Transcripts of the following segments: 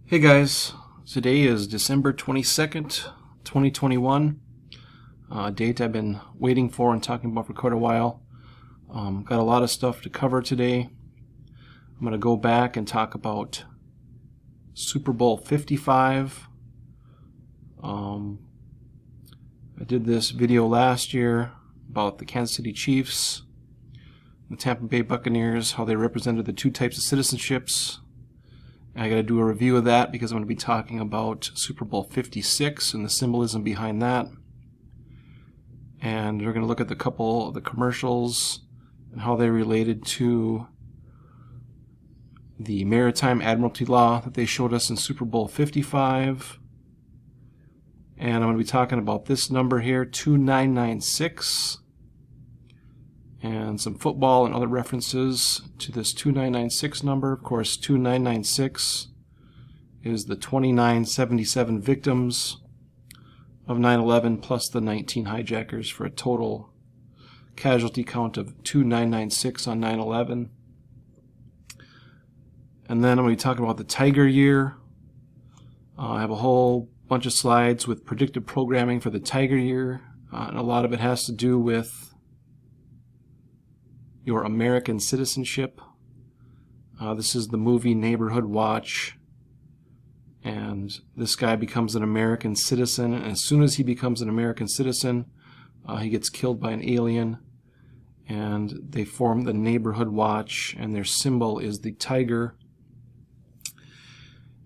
Hey guys, today is December 22nd, 2021, a date I've been waiting for and talking about for quite a while. Got a lot of stuff to cover today. I'm going to go back and talk about Super Bowl 55. I did this video last year about the Kansas City Chiefs, the Tampa Bay Buccaneers, how they represented the two types of citizenships. I got to do a review of that because I'm going to be talking about Super Bowl 56 and the symbolism behind that. And we're going to look at the couple of the commercials and how they related to the Maritime Admiralty Law that they showed us in Super Bowl 55. And I'm going to be talking about this number here, 2996. And some football and other references to this 2996 number. Of course, 2996 is the 2977 victims of 9/11 plus the 19 hijackers for a total casualty count of 2996 on 9/11. And then I'm going to be talking about the Tiger Year. I have a whole bunch of slides with predictive programming for the Tiger Year, and a lot of it has to do with your American citizenship. This is the movie Neighborhood Watch, and this guy becomes an American citizen, and as soon as he becomes an American citizen, he gets killed by an alien, and they form the Neighborhood Watch, and their symbol is the tiger.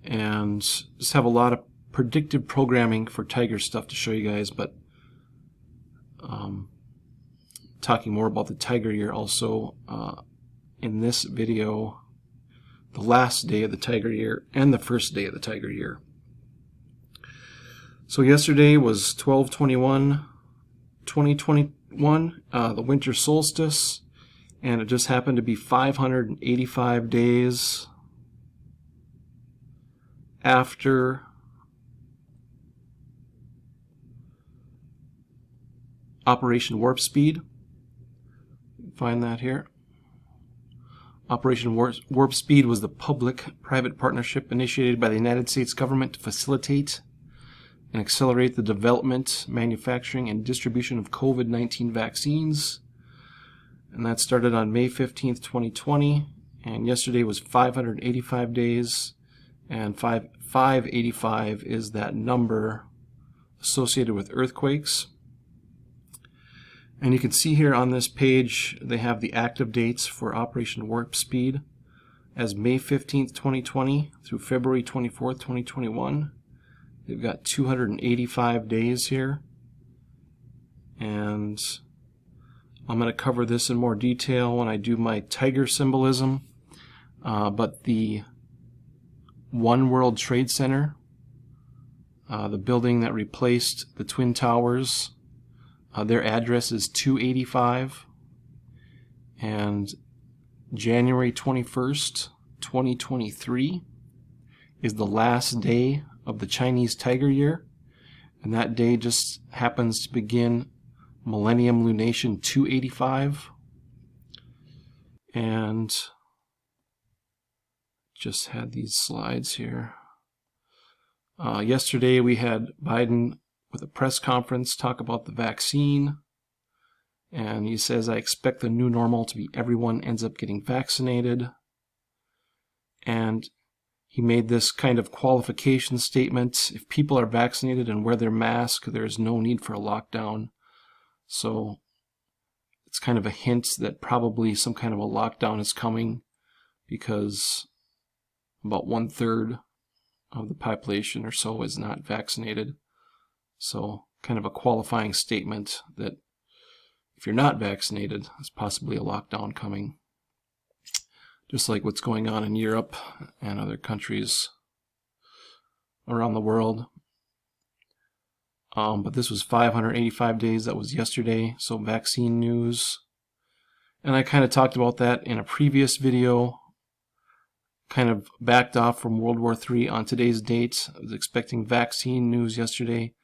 And just have a lot of predictive programming for tiger stuff to show you guys, but talking more about the Tiger Year also in this video, the last day of the Tiger Year and the first day of the Tiger Year. So yesterday was 12/21/2021, the winter solstice, and it just happened to be 585 days after Operation Warp Speed. Find that here. Operation Warp Speed was the public-private partnership initiated by the United States government to facilitate and accelerate the development, manufacturing, and distribution of COVID-19 vaccines. And that started on May 15th, 2020. And yesterday was 585 days. And 585 is that number associated with earthquakes. And you can see here on this page, they have the active dates for Operation Warp Speed as May 15th, 2020 through February 24th, 2021. They've got 285 days here. And I'm going to cover this in more detail when I do my tiger symbolism. But the One World Trade Center, the building that replaced the Twin Towers, their address is 285, and January 21st, 2023 is the last day of the Chinese Tiger Year, and that day just happens to begin Millennium Lunation 285. And just had these slides here. Yesterday we had Biden with a press conference talk about the vaccine, and he says, I expect the new normal to be everyone ends up getting vaccinated. And he made this kind of qualification statement: if people are vaccinated and wear their mask, there is no need for a lockdown. So it's kind of a hint that probably some kind of a lockdown is coming, because about 1/3 of the population or so is not vaccinated. So kind of a qualifying statement that if you're not vaccinated, there's possibly a lockdown coming. Just like what's going on in Europe and other countries around the world. But this was 585 days. That was yesterday. So vaccine news. And I kind of talked about that in a previous video. Kind of backed off from World War III on today's date. I was expecting vaccine news yesterday.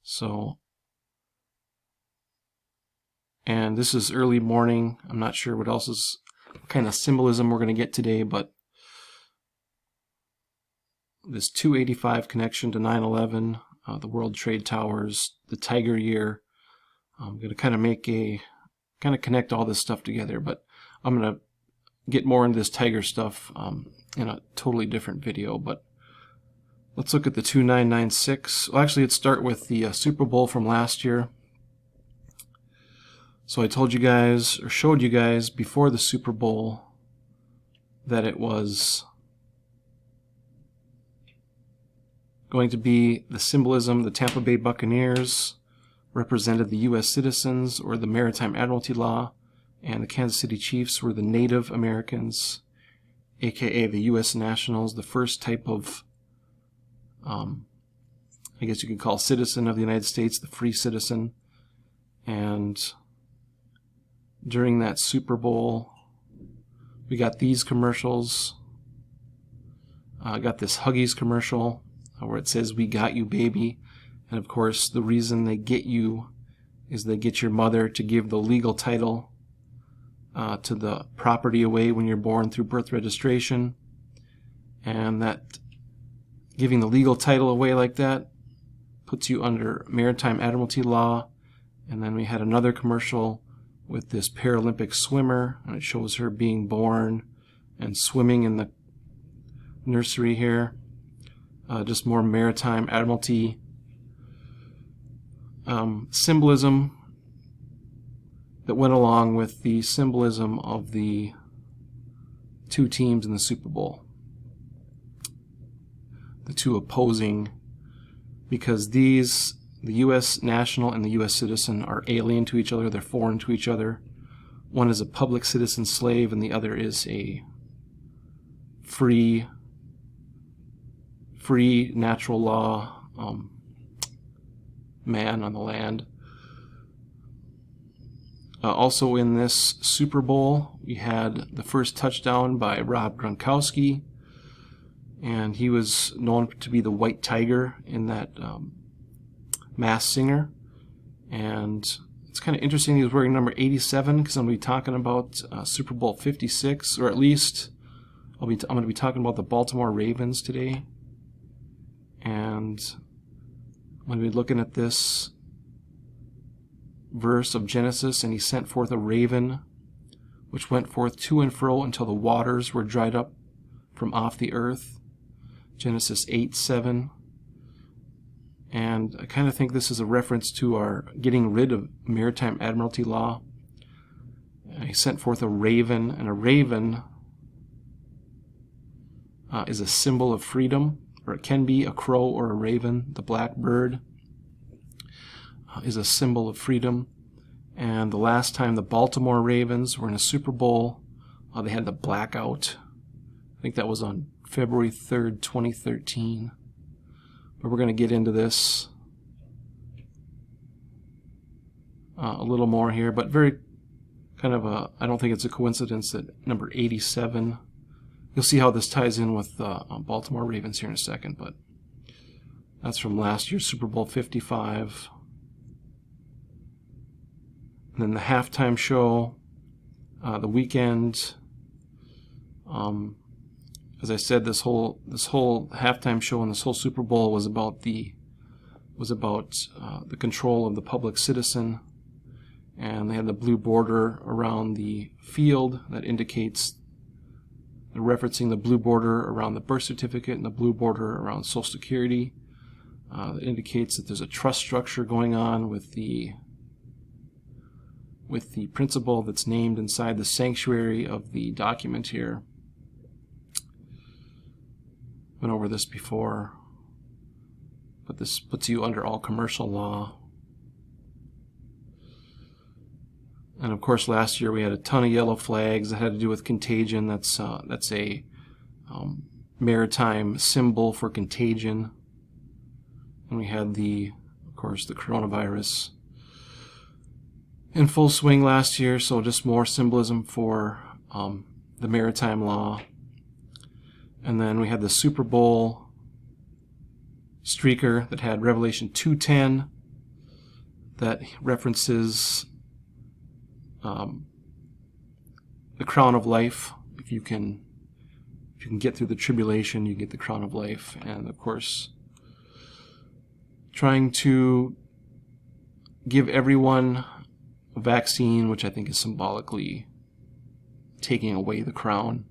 So, and this is early morning. I'm not sure what else is, what kind of symbolism we're going to get today, but this 285 connection to 9/11, the World Trade Towers, the Tiger Year. I'm going to kind of connect all this stuff together, but I'm going to get more into this tiger stuff in a totally different video. But let's look at the 2996. Well, actually, let's start with the Super Bowl from last year. So I told you guys, or showed you guys before the Super Bowl, that it was going to be the symbolism. The Tampa Bay Buccaneers represented the U.S. citizens, or the Maritime Admiralty Law, and the Kansas City Chiefs were the Native Americans, aka the U.S. nationals, the first type of, I guess you could call citizen of the United States, the free citizen. And during that Super Bowl, we got these commercials. I got this Huggies commercial where it says, "We got you, baby." And of course, the reason they get you is they get your mother to give the legal title to the property away when you're born through birth registration. And that giving the legal title away like that puts you under Maritime Admiralty Law. And then we had another commercial with this Paralympic swimmer, and it shows her being born and swimming in the nursery here. Just more Maritime Admiralty symbolism that went along with the symbolism of the two teams in the Super Bowl. The two opposing, because the U.S. national and the U.S. citizen are alien to each other, they're foreign to each other. One is a public citizen slave and the other is a free natural law man on the land. Also in this Super Bowl, we had the first touchdown by Rob Gronkowski, and he was known to be the White Tiger in that Masked Singer. And it's kind of interesting he was wearing number 87, because I'm going to be talking about Super Bowl 56, or at least I'm going to be talking about the Baltimore Ravens today. And I'm going to be looking at this verse of Genesis, "And he sent forth a raven, which went forth to and fro until the waters were dried up from off the earth." Genesis 8:7. And I kind of think this is a reference to our getting rid of Maritime Admiralty Law. He sent forth a raven, and a raven is a symbol of freedom, or it can be a crow or a raven. The black bird is a symbol of freedom. And the last time the Baltimore Ravens were in a Super Bowl, they had the blackout. I think that was on February 3rd, 2013. But we're going to get into this a little more here, but very kind of I don't think it's a coincidence that number 87, you'll see how this ties in with Baltimore Ravens here in a second, but that's from last year's Super Bowl 55. And then the halftime show, the weekend. As I said, this whole halftime show and this whole Super Bowl was about the control of the public citizen, and they had the blue border around the field that indicates, they're referencing the blue border around the birth certificate and the blue border around Social Security. That indicates that there's a trust structure going on with the principle that's named inside the sanctuary of the document here. Went over this before, but this puts you under all commercial law. And of course, last year we had a ton of yellow flags that had to do with contagion. That's a maritime symbol for contagion. And we had of course, the coronavirus in full swing last year. So just more symbolism for the maritime law. And then we had the Super Bowl streaker that had Revelation 2:10 that references the crown of life. If you can if you can get through the tribulation, you get the crown of life. And of course, trying to give everyone a vaccine, which I think is symbolically taking away the crown.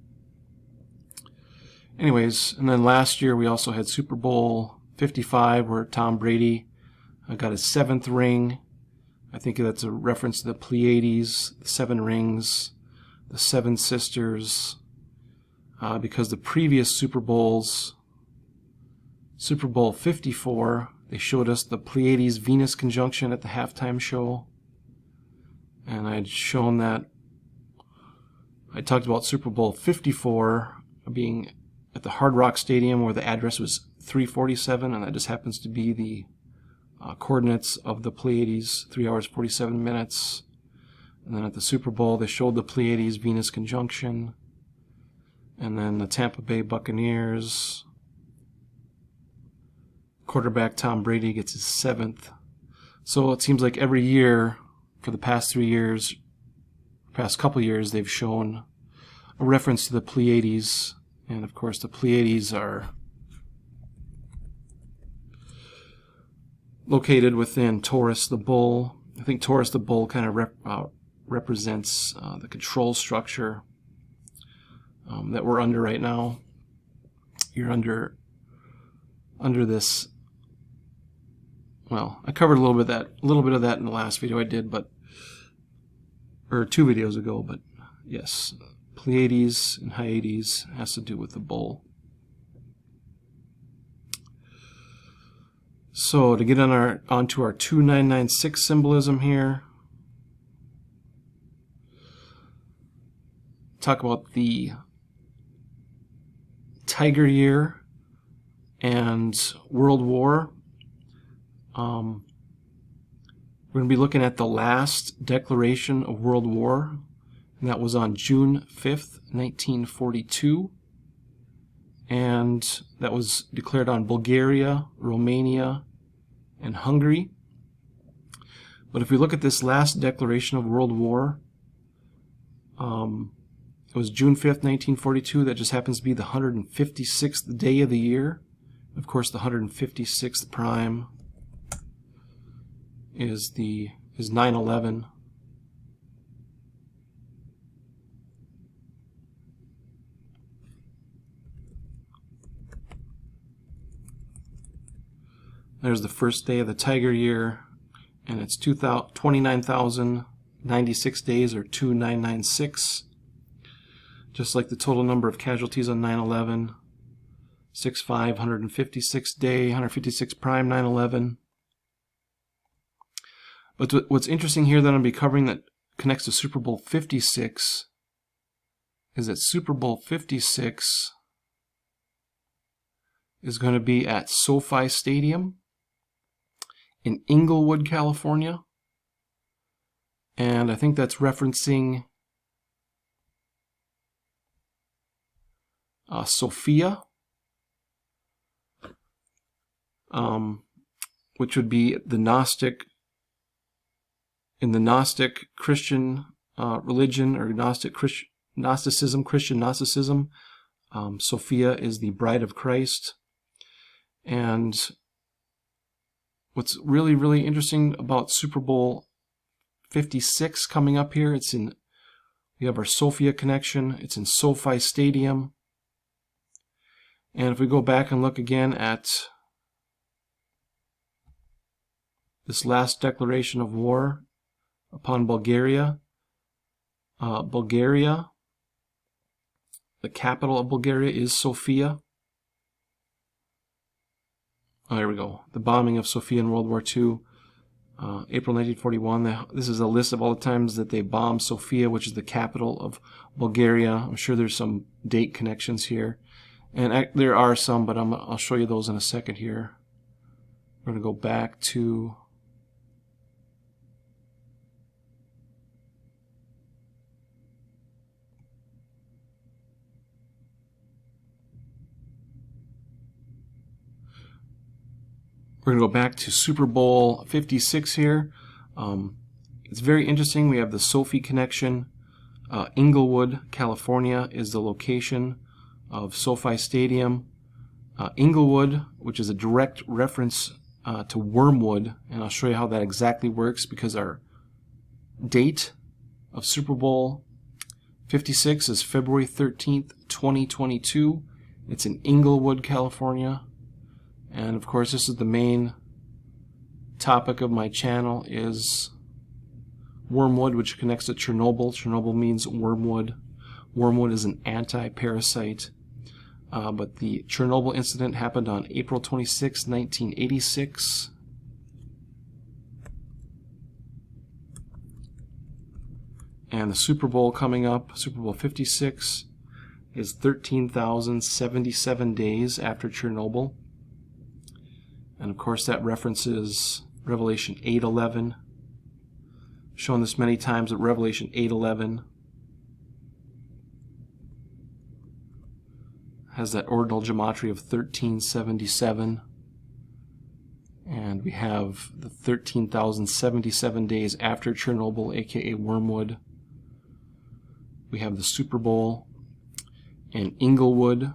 Anyways, and then last year we also had Super Bowl 55, where Tom Brady got his 7th ring. I think that's a reference to the Pleiades, the 7 rings, the 7 sisters, because the previous Super Bowls, Super Bowl 54, they showed us the Pleiades-Venus conjunction at the halftime show. And I'd shown that, I talked about Super Bowl 54 being at the Hard Rock Stadium, where the address was 347, and that just happens to be the coordinates of the Pleiades, 3 hours 47 minutes. And then at the Super Bowl, they showed the Pleiades-Venus conjunction. And then the Tampa Bay Buccaneers, quarterback Tom Brady gets his 7th. So it seems like every year for the past 3 years, past couple years, they've shown a reference to the Pleiades. And of course, the Pleiades are located within Taurus the Bull. I think Taurus the Bull kind of represents the control structure that we're under right now. You're under this. Well, I covered a little bit of that in the last video I did, or 2 videos ago. But yes, Pleiades and Hyades has to do with the bull. So to get onto our 2996 symbolism here, talk about the Tiger Year and World War. We're going to be looking at the last declaration of World War, and that was on June 5th, 1942. And that was declared on Bulgaria, Romania, and Hungary. But if we look at this last declaration of World War, it was June 5th, 1942. That just happens to be the 156th day of the year. Of course, the 156th prime is 9/11. There's the first day of the Tiger Year, and it's 29,096 days, or 2996. Just like the total number of casualties on 9/11, 6/5, 156 day, 156 prime 9/11. But what's interesting here that I'm going to be covering that connects to Super Bowl 56 is that Super Bowl 56 is going to be at SoFi Stadium in Inglewood, California. And I think that's referencing Sophia, which would be the Gnostic, in the Gnostic Christian religion, or Gnosticism, Christian Gnosticism. Sophia is the bride of Christ. And what's really, really interesting about Super Bowl 56 coming up here, we have our Sophia connection. It's in SoFi Stadium. And if we go back and look again at this last declaration of war upon Bulgaria, the capital of Bulgaria is Sophia. Oh, here we go. The bombing of Sophia in World War II, April 1941. This is a list of all the times that they bombed Sophia, which is the capital of Bulgaria. I'm sure there's some date connections here. And there are some, but I'll show you those in a second here. We're going to go back to Super Bowl 56 here. It's very interesting. We have the Sophie connection. Inglewood, California is the location of SoFi Stadium. Inglewood, which is a direct reference to Wormwood, and I'll show you how that exactly works, because our date of Super Bowl 56 is February 13th, 2022. It's in Inglewood, California. And of course, this is the main topic of my channel, is wormwood, which connects to Chernobyl. Chernobyl means wormwood. Wormwood is an anti-parasite. But the Chernobyl incident happened on April 26, 1986. And the Super Bowl coming up, Super Bowl 56, is 13,077 days after Chernobyl. And of course that references Revelation 8:11. Shown this many times, at Revelation 8:11 has that ordinal gematria of 1377, and we have the 13,077 days after Chernobyl, aka Wormwood. We have the Super Bowl in Inglewood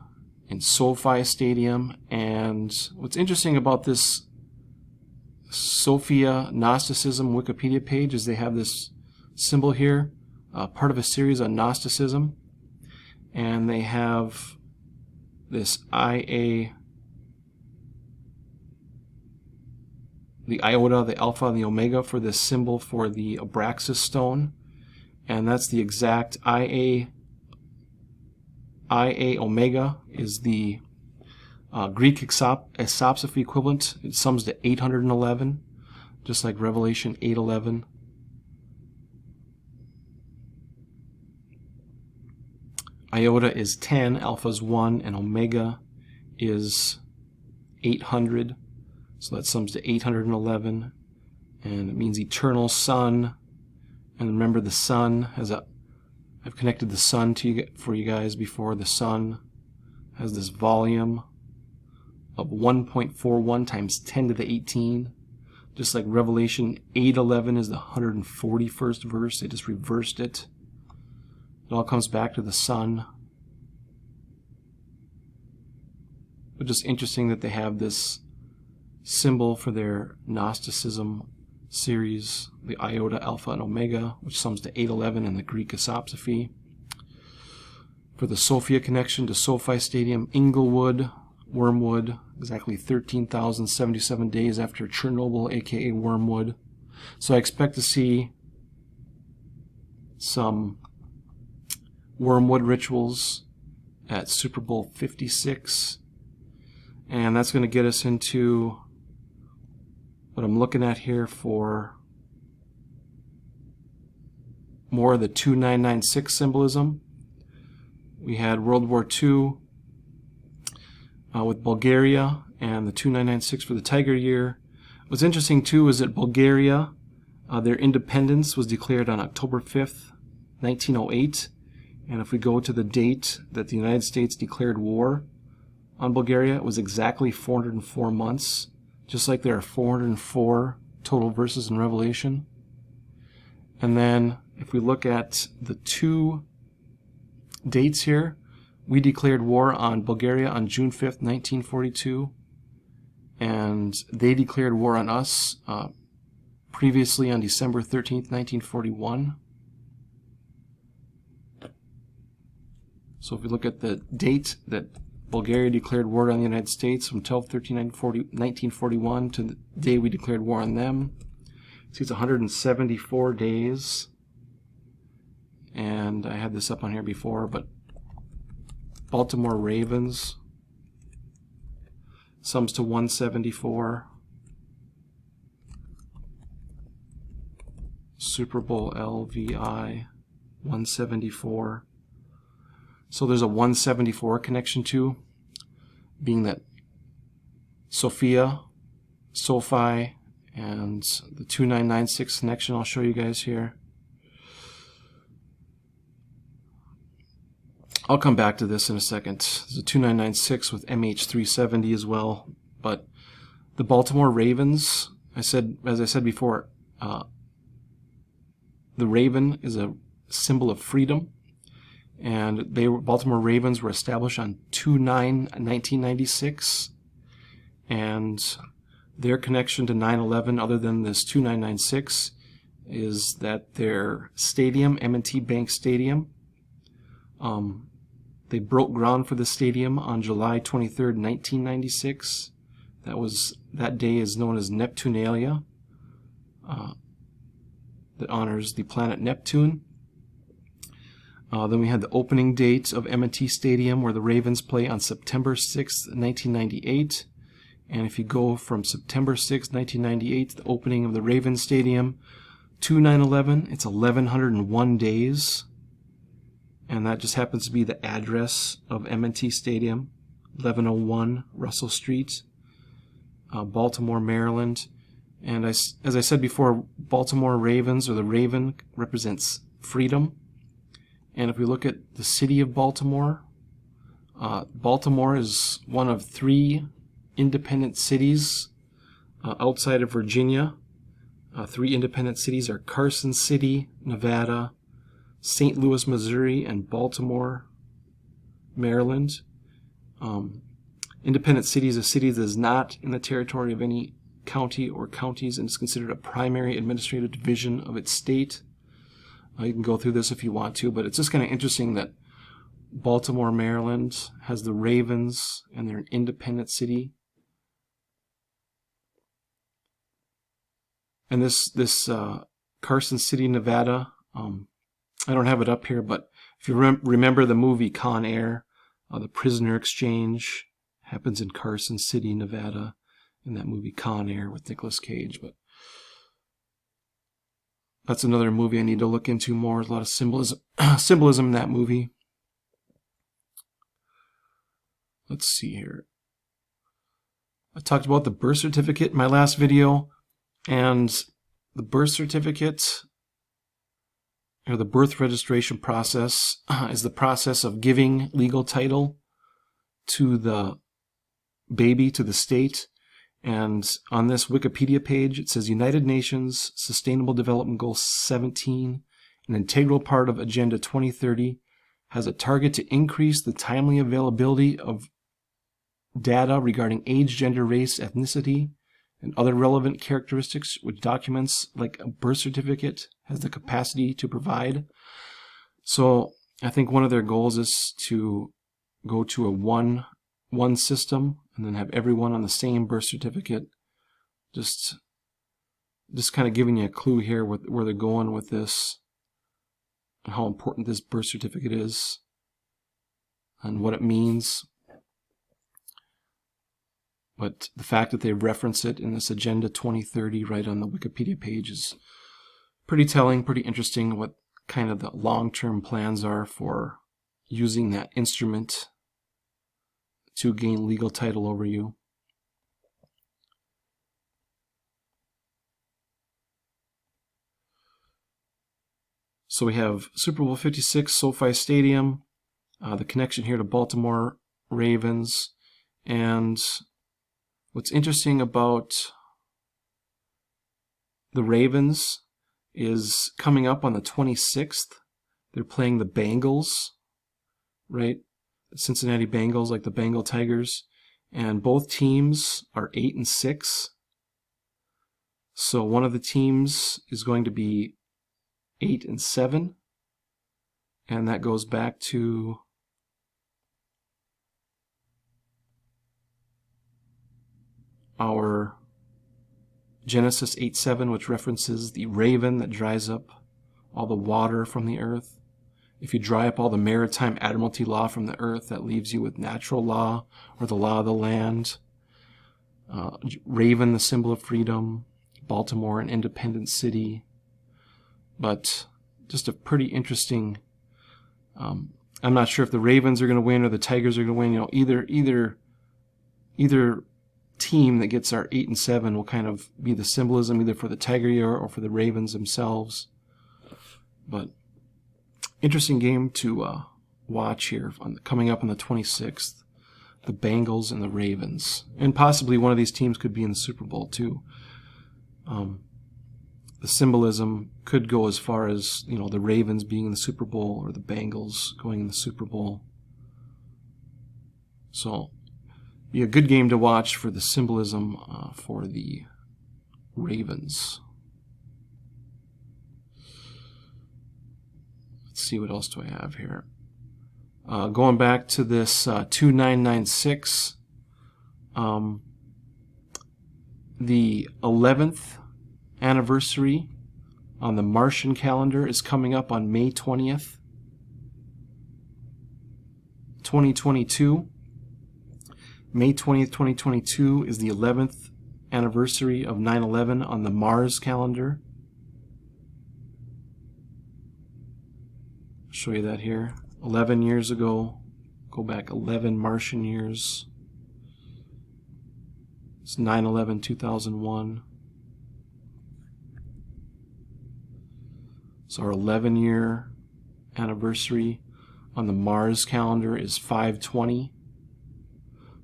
in SoFi Stadium. And what's interesting about this Sophia Gnosticism Wikipedia page is they have this symbol here, part of a series on Gnosticism, and they have this the iota, the alpha, and the omega for this symbol for the Abraxas stone, and that's the exact IA omega is the Greek isopsophy equivalent. It sums to 811, just like Revelation 8:11. Iota is 10, alpha is 1, and omega is 800. So that sums to 811, and it means eternal sun. And remember, the sun has I've connected the sun for you guys before. The sun has this volume of 1.41 times 10 to the 18. Just like Revelation 8:11 is the 141st verse. They just reversed it. It all comes back to the sun. But just interesting that they have this symbol for their Gnosticism series, the iota, alpha, and omega, which sums to 811 in the Greek isopsophy. For the Sophia connection to SoFi Stadium, Inglewood, Wormwood, exactly 13,077 days after Chernobyl, aka Wormwood. So I expect to see some Wormwood rituals at Super Bowl 56, and that's going to get us into what I'm looking at here for more of the 2996 symbolism. We had World War II with Bulgaria and the 2996 for the Tiger Year. What's interesting too is that Bulgaria, their independence was declared on October 5th, 1908. And if we go to the date that the United States declared war on Bulgaria, it was exactly 404 months, just like there are 404 total verses in Revelation. And then if we look at the two dates here, we declared war on Bulgaria on June 5th, 1942, and they declared war on us previously on December 13th, 1941. So if we look at the date that Bulgaria declared war on the United States from 12/13/1941 to the day we declared war on them, see it's 174 days. And I had this up on here before, but Baltimore Ravens sums to 174. Super Bowl LVI 174. So there's a 174 connection too, being that Sophia, SoFi, and the 2996 connection I'll show you guys here. I'll come back to this in a second. There's a 2996 with MH370 as well. But the Baltimore Ravens, as I said before, the raven is a symbol of freedom. And Baltimore Ravens were established on 2/9/1996, and their connection to 9/11, other than this 2996, is that their stadium, M&T Bank Stadium, they broke ground for the stadium on July 23rd, 1996. That day is known as Neptunalia, that honors the planet Neptune. Then we had the opening date of M&T Stadium, where the Ravens play on September 6th, 1998. And if you go from September 6th, 1998, the opening of the Ravens Stadium, to 9/11, it's 1,101 days. And that just happens to be the address of M&T Stadium, 1101 Russell Street, Baltimore, Maryland. And as I said before, Baltimore Ravens, or the Raven, represents freedom. And if we look at the city of Baltimore, Baltimore is one of 3 independent cities outside of Virginia. 3 independent cities are Carson City, Nevada, St. Louis, Missouri, and Baltimore, Maryland. Independent city is a city that is not in the territory of any county or counties and is considered a primary administrative division of its state. You can go through this if you want to, but it's just kind of interesting that Baltimore, Maryland has the Ravens, and they're an independent city. And this Carson City, Nevada, I don't have it up here, but if you remember the movie Con Air, the prisoner exchange happens in Carson City, Nevada, in that movie Con Air with Nicolas Cage. But that's another movie I need to look into more. There's a lot of symbolism in that movie. Let's see here. I talked about the birth certificate in my last video, and the birth certificate, or the birth registration process, is the process of giving legal title to the baby, to the state. And on this Wikipedia page, it says United Nations Sustainable Development Goal 17, an integral part of Agenda 2030, has a target to increase the timely availability of data regarding age, gender, race, ethnicity, and other relevant characteristics which documents like a birth certificate has the capacity to provide. So I think one of their goals is to go to a one system and then have everyone on the same birth certificate. Just kind of giving you a clue here where they're going with this and how important this birth certificate is and what it means. But the fact that they reference it in this Agenda 2030 right on the Wikipedia page is pretty telling, pretty interesting, what kind of the long-term plans are for using that instrument to gain legal title over you. So we have Super Bowl 56, SoFi Stadium, the connection here to Baltimore Ravens, and what's interesting about the Ravens is coming up on the 26th, they're playing the Bengals, right? The Cincinnati Bengals, like the Bengal Tigers, and both teams are 8-6. So one of the teams is going to be 8-7, and that goes back to our Genesis 8:7, which references the raven that dries up all the water from the earth. If you dry up all the maritime admiralty law from the earth, that leaves you with natural law, or the law of the land. Raven, the symbol of freedom. Baltimore, an independent city. But just a pretty interesting, I'm not sure if the Ravens are going to win or the Tigers are going to win. You know, either team that gets our 8-7 will kind of be the symbolism either for the Tiger year or for the Ravens themselves. But interesting game to watch here coming up on the 26th. The Bengals and the Ravens. And possibly one of these teams could be in the Super Bowl too. The the symbolism could go as far as, you know, the Ravens being in the Super Bowl or the Bengals going in the Super Bowl. So, be a good game to watch for the symbolism for the Ravens. Let's see, what else do I have here? Going back to this 2996, the 11th anniversary on the Martian calendar is coming up on May 20th, 2022. May 20th, 2022 is the 11th anniversary of 9/11 on the Mars calendar. I'll show you that here. 11 years ago. Go back 11 Martian years. It's 9/11, 2001. So our 11-year anniversary on the Mars calendar is 5/20,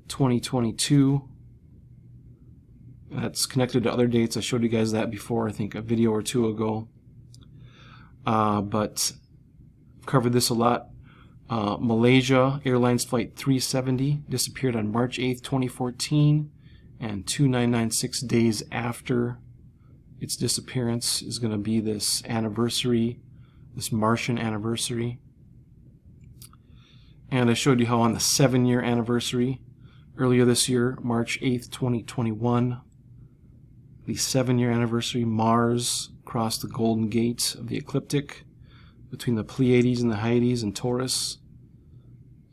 2022. That's connected to other dates. I showed you guys that before, I think a video or two ago. But I've covered this a lot. Malaysia Airlines Flight 370 disappeared on March 8th, 2014, and 2996 days after its disappearance is going to be this anniversary, this Martian anniversary. And I showed you how on the 7-year anniversary earlier this year, March 8th, 2021, the 7-year anniversary, Mars crossed the Golden Gate of the ecliptic between the Pleiades and the Hyades and Taurus.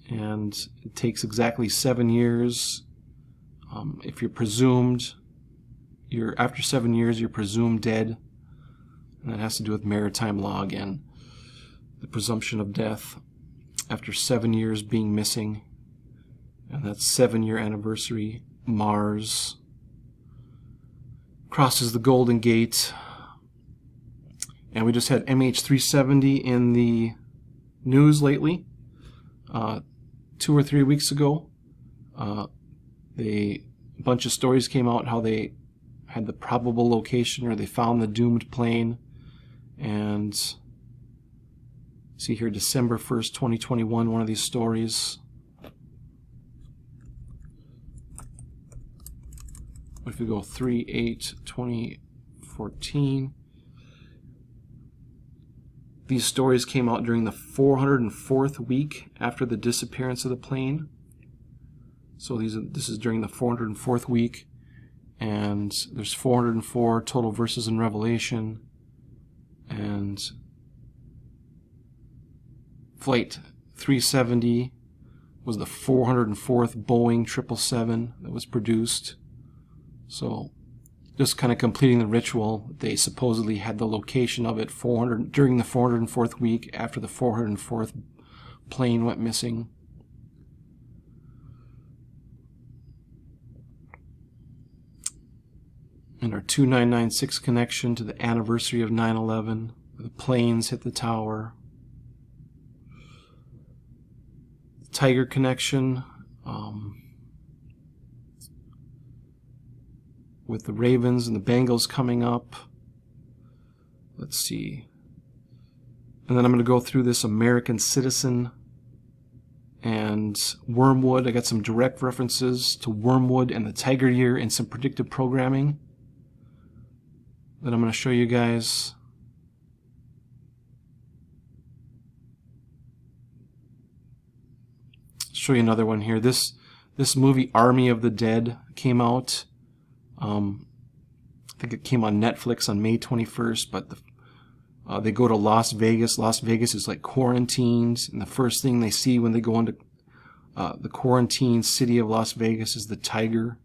And it takes exactly 7 years. If you're presumed, after 7 years, you're presumed dead. And that has to do with maritime law again. The presumption of death after 7 years being missing. And that 7-year anniversary, Mars crosses the Golden Gate. And we just had MH370 in the news lately. 2 or 3 weeks ago, a bunch of stories came out how they had the probable location, or they found the doomed plane. And see here, December 1st, 2021, one of these stories. If we go 3/8/2014, these stories came out during the 404th week after the disappearance of the plane. So this is during the 404th week, and there's 404 total verses in Revelation, and Flight 370 was the 404th Boeing 777 that was produced. So just kind of completing the ritual. They supposedly had the location of it during the 404th week after the 404th plane went missing. And our 2996 connection to the anniversary of 9/11, where the planes hit the tower. The Tiger connection, with the Ravens and the Bengals coming up. Let's see. And then I'm going to go through this American Citizen and Wormwood. I got some direct references to Wormwood and the Tiger Year and some predictive programming that I'm going to show you guys. Show you another one here. This movie Army of the Dead came out. I think it came on Netflix on May 21st, but they go to Las Vegas. Las Vegas is like quarantined, and the first thing they see when they go into the quarantined city of Las Vegas is the tiger.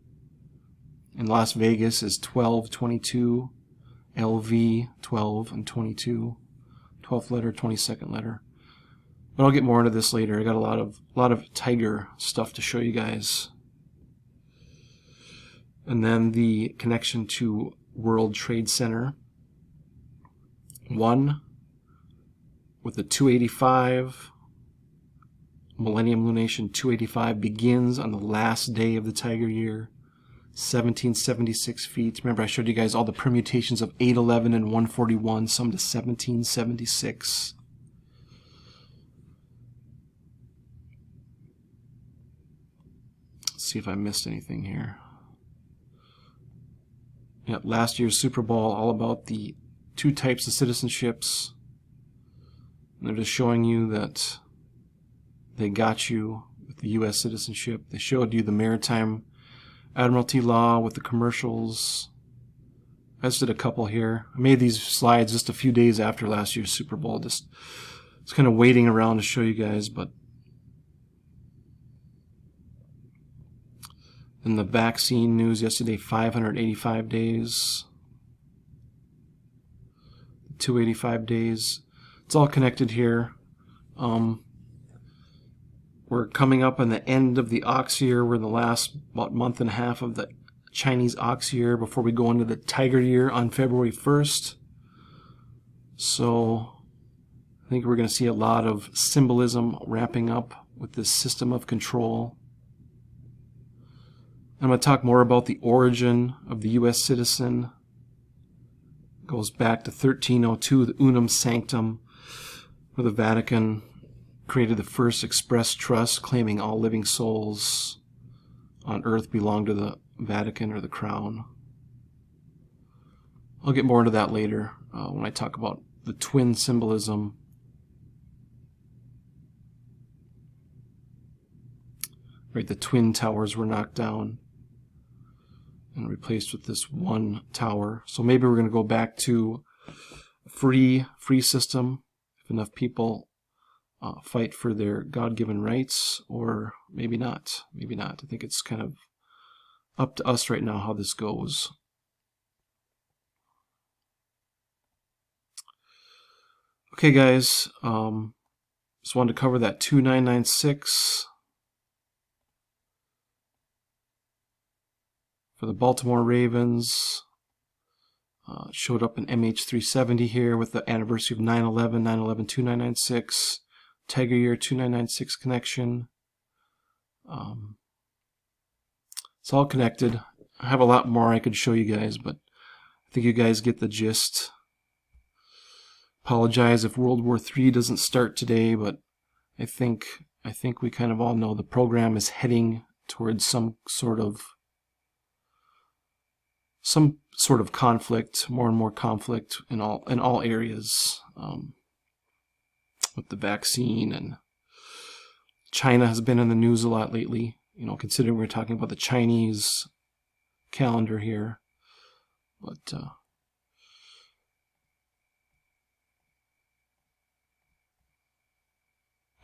And Las Vegas is 1222, LV 12 and 22, 12th letter, 22nd letter. But I'll get more into this later. I got a lot of tiger stuff to show you guys. And then the connection to World Trade Center 1 with the 285, Millennium Lunation 285 begins on the last day of the Tiger Year. 1776 feet. Remember I showed you guys all the permutations of 811 and 141, some to 1776. Let's see if I missed anything here. Yeah, last year's Super Bowl, all about the two types of citizenships. And they're just showing you that they got you with the U.S. citizenship. They showed you the Maritime Admiralty law with the commercials. I just did a couple here. I made these slides just a few days after last year's Super Bowl. Just kind of waiting around to show you guys, but in the vaccine news yesterday, 585 days, 285 days. It's all connected here. We're coming up on the end of the ox year. We're in the last about month and a half of the Chinese ox year before we go into the tiger year on February 1st. So I think we're going to see a lot of symbolism wrapping up with this system of control. I'm going to talk more about the origin of the U.S. citizen. It goes back to 1302, the Unum Sanctum, where the Vatican created the first express trust claiming all living souls on earth belong to the Vatican or the Crown. I'll get more into that later when I talk about the twin symbolism. Right, the twin towers were knocked down and replaced with this one tower. So maybe we're going to go back to a free system if enough people fight for their God-given rights, or maybe not. Maybe not. I think it's kind of up to us right now how this goes. Okay, guys. Just wanted to cover that 2996 for the Baltimore Ravens. Showed up in MH370 here with the anniversary of 9/11, 9/11-2996. Tiger Year 2996 connection. It's all connected. I have a lot more I could show you guys, but I think you guys get the gist. Apologize if World War III doesn't start today, but I think we kind of all know the program is heading towards some sort of conflict, more and more conflict in all areas. With the vaccine, and China has been in the news a lot lately, you know, considering we're talking about the Chinese calendar here. But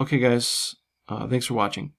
okay, guys, thanks for watching.